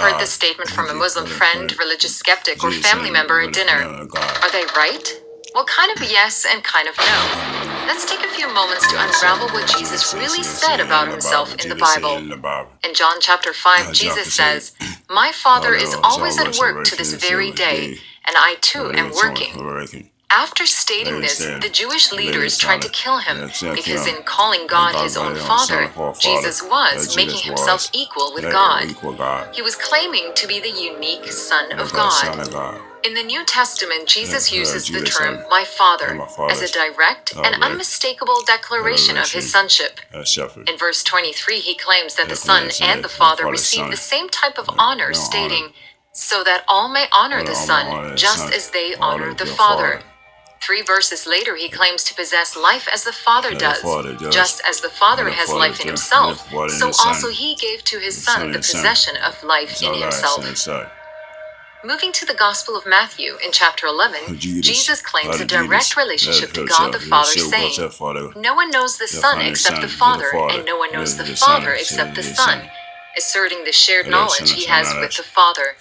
heard this statement from a Muslim friend, religious skeptic, or family member at dinner. Are they right? Well, kind of yes and kind of no. Let's take a few moments to unravel what Jesus really said about himself in the Bible. In John chapter 5, Jesus says, "My Father is always at work to this very day, and I too am working." After stating this, the Jewish leaders tried to kill him because in calling God his own Father, Jesus was making himself equal with God. He was claiming to be the unique Son of God. In the New Testament, Jesus uses the term "my Father" as a direct and unmistakable declaration of his sonship. In verse 23, he claims that the Son and the Father receive the same type of honor, stating, "So that all may honor the Son, just as they honor the Father." 3 verses later, he claims to possess life as the Father does. Just as the Father has life in himself, so also he gave to his Son the possession of life in himself. Moving to the Gospel of Matthew, in chapter 11, Jesus claims a direct relationship to God the Father, saying, "No one knows the Son except the Father, and no one knows the Father except the Son," asserting the shared knowledge he has with the Father.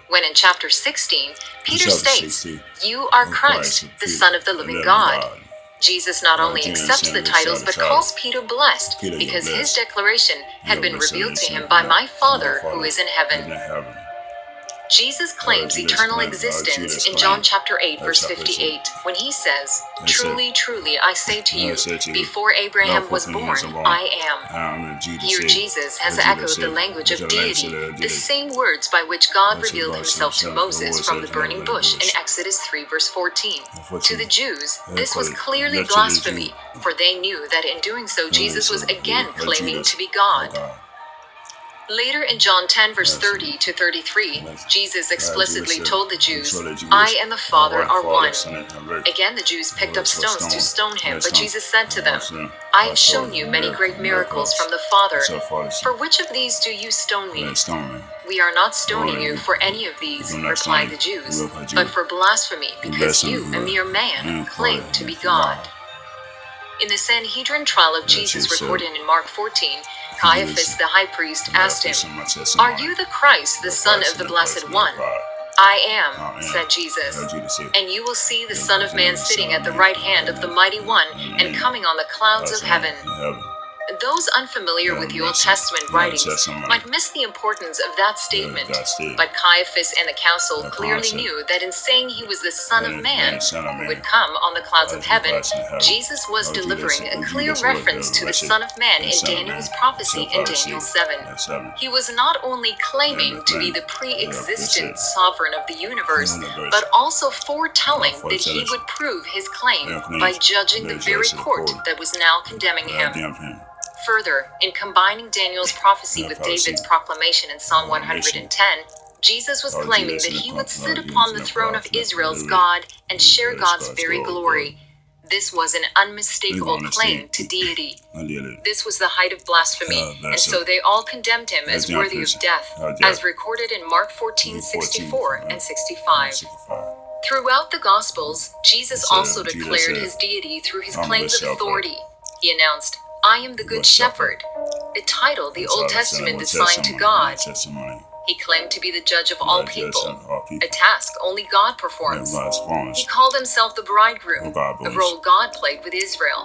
When in chapter 16, Peter states, "You are Christ, the Son of the living God." Jesus not only accepts the titles, but calls Peter blessed, because his declaration had been revealed to him by my Father who is in heaven. Jesus claims eternal existence in John chapter 8, verse 58, when he says, "Truly, truly, I say to you, before Abraham was born, I am." Here Jesus has echoed the language of deity, the same words by which God revealed himself to Moses from the burning bush in Exodus 3, verse 14. To the Jews, this was clearly blasphemy, for they knew that in doing so, Jesus was again claiming to be God. Later in John 10, verse 30 to 33, Jesus explicitly told the Jews, "I and the Father are one." Again, the Jews picked up stones to stone him, but Jesus said to them, "I have shown you many great miracles from the Father. For which of these do you stone me?" "We are not stoning you for any of these," replied the Jews, "but for blasphemy, because you, a mere man, claim to be God." In the Sanhedrin trial of Jesus recorded in Mark 14, Caiaphas the high priest asked him, "Are you the Christ, the Son of the Blessed One?" "I am," said Jesus, "and you will see the Son of Man sitting at the right hand of the Mighty One and coming on the clouds of heaven." Those unfamiliar with the Old Testament writings might miss the importance of that statement, but Caiaphas and the council clearly knew that in saying he was the Son of Man who would come on the clouds of heaven, Jesus was delivering a clear reference to the Son of Man in Daniel's prophecy in Daniel 7. He was not only claiming to be the pre-existent sovereign of the universe, but also foretelling that he would prove his claim by judging the very court that was now condemning him. Further, in combining Daniel's prophecy with David's proclamation in Psalm 110, Jesus was claiming that he would sit upon the throne of Israel's God and share God's very glory. This was an unmistakable claim to deity. This was the height of blasphemy, and so they all condemned him as worthy of death, as recorded in Mark 14:64 and 65. Throughout the Gospels, Jesus also declared his deity through his claims of authority. He announced, "I am the Good Shepherd," a title the Old Testament assigned to God. He claimed to be the judge of all people, a task only God performs. He called himself the bridegroom, the role God played with Israel.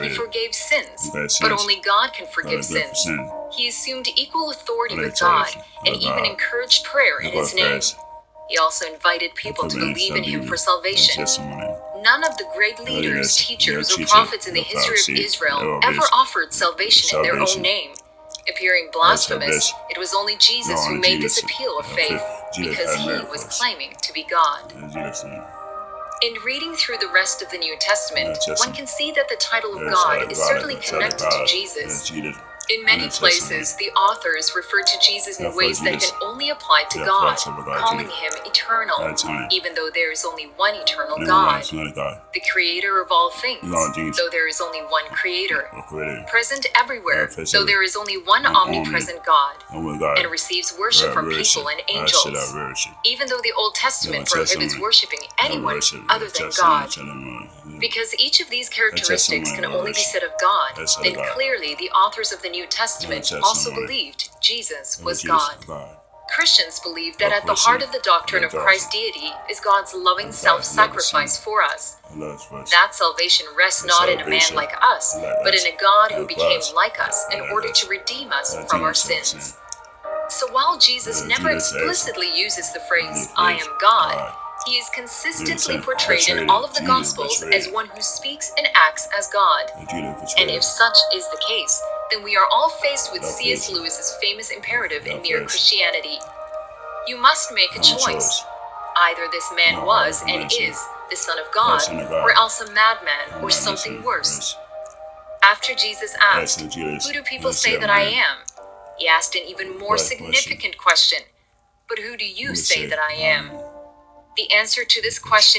He forgave sins, but only God can forgive sins. He assumed equal authority with God and even encouraged prayer in his name. He also invited people to believe in him for salvation. None of the great leaders, teachers, or prophets in the history of Israel ever offered salvation in their own name. Appearing blasphemous, it was only Jesus who made this appeal of faith, because he was claiming to be God. In reading through the rest of the New Testament, one can see that the title of God is certainly connected to Jesus. In many places, the authors refer to Jesus in ways that can only apply to God, calling him eternal, even though there is only one eternal God, the creator of all things, though there is only one creator, present everywhere, though there is only one omnipresent God, and receives worship from people and angels, even though the Old Testament prohibits worshiping anyone other than God. Because each of these characteristics can only be said of God, then clearly the authors of the New Testament also believed Jesus was God. Christians believe that at the heart of the doctrine of Christ's deity is God's loving self-sacrifice for us. That salvation rests not in a man like us, but in a God who became like us in order to redeem us from our sins. So while Jesus never explicitly uses the phrase, "I am God," he is consistently portrayed in all of the Gospels as one who speaks and acts as God. And if such is the case, then we are all faced with C.S. Lewis's famous imperative in Mere Christianity. You must make a choice. Either this man was and is the Son of God, or else a madman or something worse. After Jesus asked, "Who do people say that I am?" he asked an even more significant question, "But who do you say that I am?" The answer to this question